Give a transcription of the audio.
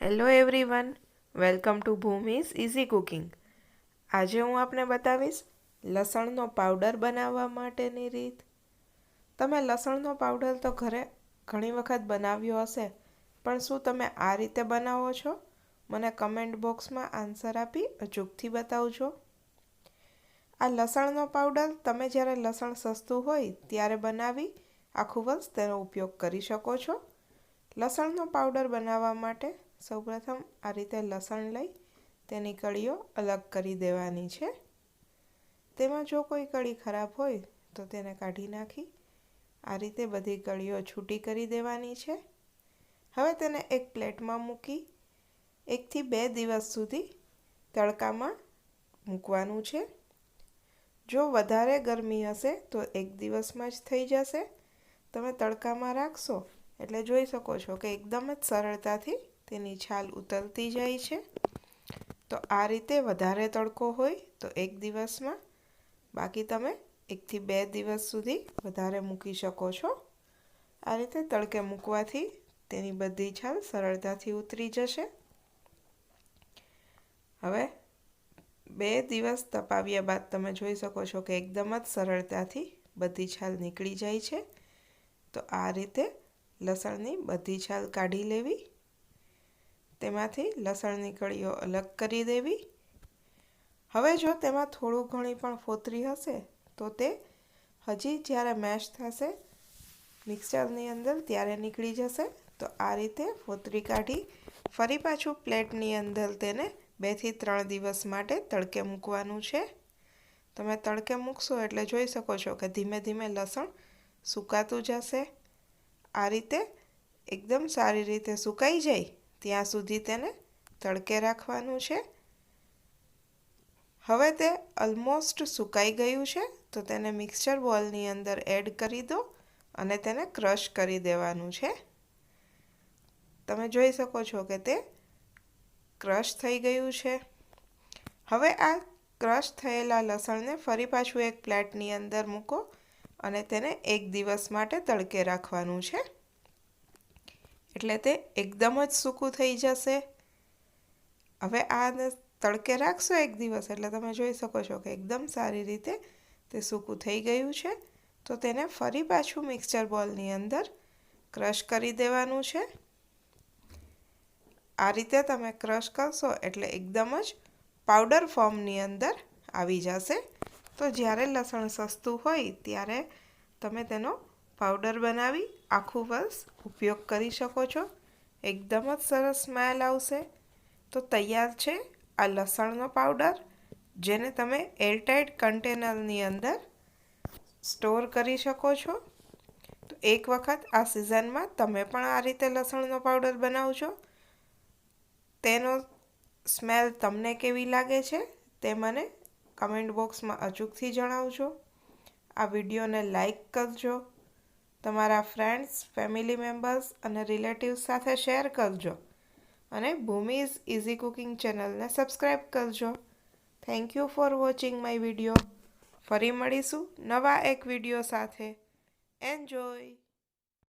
Hello everyone, welcome to Bhumi's easy cooking. આજે હું આપને બતાવીશ લસણનો પાવડર બનાવવા માટેની રીત। તમે લસણનો પાવડર તો ઘરે ઘણી વખત બનાવ્યો હશે, પણ શું તમે આ રીતે બનાવો છો? મને કમેન્ટ બોક્સમાં આન્સર આપી અચૂકથી બતાવજો। આ લસણનો પાવડર તમે જ્યારે લસણ સસ્તું હોય ત્યારે બનાવી આખું વર્ષ તેનો ઉપયોગ કરી શકો છો। લસણનો પાવડર બનાવવા માટે સૌપ્રથમ આ રીતે લસણ લઈ તેની કળીઓ અલગ કરી દેવાની છે। તેમાં જો કોઈ કળી ખરાબ હોય તો તેને કાઢી નાખી આ રીતે બધી કળીઓ છૂટી કરી દેવાની છે। હવે તેને એક પ્લેટમાં મૂકી 1 થી 2 દિવસ સુધી તડકામાં મૂકવાનું છે। જો વધારે ગરમી હશે તો 1 દિવસમાં જ થઈ જશે। તમે તડકામાં રાખશો એટલે જોઈ શકો છો કે એકદમ જ સરળતાથી તેની છાલ ઉતરતી જાય છે। તો આ રીતે વધારે તડકો હોય તો 1 દિવસમાં, બાકી તમે 1 થી 2 દિવસ સુધી વધારે મૂકી શકો છો। આ રીતે તડકે મૂકવાથી તેની બધી છાલ સરળતાથી ઉતરી જશે। હવે 2 દિવસ તપાવ્યા બાદ તમે જોઈ શકો છો કે એકદમ જ સરળતાથી બધી છાલ નીકળી જાય છે। તો આ રીતે લસણની બધી છાલ કાઢી લેવી, તેમાંથી લસણની કળીઓ અલગ કરી દેવી। હવે જો તેમાં થોડું ઘણી પણ ફોતરી હશે તો તે હજી જ્યારે મેશ થશે મિક્સરની અંદર ત્યારે નીકળી જશે। તો આ રીતે ફોતરી કાઢી ફરી પાછું પ્લેટની અંદર તેને 2 થી 3 દિવસ માટે તડકે મૂકવાનું છે। તમે તડકે મૂકશો એટલે જોઈ શકો છો કે ધીમે ધીમે લસણ સુકાતું જશે। આ રીતે એકદમ સારી રીતે સુકાઈ જાય ત્યાં સુધી તેને તડકે રાખવાનું છે। હવે તે ઓલમોસ્ટ સુકાઈ ગયું છે તો તેને મિક્સર બોલની અંદર એડ કરી દો અને તેને ક્રશ કરી દેવાનું છે। તમે જોઈ શકો છો કે તે ક્રશ થઈ ગયું છે। હવે આ ક્રશ થયેલા લસણને ફરી પાછું એક પ્લેટની અંદર મૂકો અને તેને 1 દિવસ માટે તડકે રાખવાનું છે, એટલે તે એકદમ જ સૂકું થઈ જશે। હવે આને તડકે રાખશો 1 દિવસ એટલે તમે જોઈ શકો છો કે એકદમ સારી રીતે તે સૂકું થઈ ગયું છે। તો તેને ફરી પાછું મિક્સર બોલની અંદર ક્રશ કરી દેવાનું છે। આ રીતે તમે ક્રશ કરશો એટલે એકદમ જ પાવડર ફોર્મની અંદર આવી જશે। તો જ્યારે લસણ સસ્તું હોય ત્યારે તમે તેનો પાવડર બનાવી આખું વર્ષ ઉપયોગ કરી શકો છો। એકદમ જ સરસ સ્મેલ આવશે। તો તૈયાર છે આ લસણનો પાવડર, જેને તમે એરટાઇટ કન્ટેનરની અંદર સ્ટોર કરી શકો છો। તો એક વખત આ સિઝનમાં તમે પણ આ રીતે લસણનો પાવડર બનાવજો। તેનો સ્મેલ તમને કેવી લાગે છે તે મને કમેન્ટ બોક્સમાં અચૂકથી જણાવજો। આ વિડીયોને લાઈક કરજો, તમારા ફ્રેન્ડ્સ, ફેમિલી મેમ્બર્સ અને રિલેટિવ્સ સાથે શેર કરજો અને ભૂમિઝ ઇઝી કુકિંગ ચેનલને સબસ્ક્રાઈબ કરજો। Thank you for watching my video. ફરી મળીશું નવા એક વિડીયો સાથે। એન્જોય।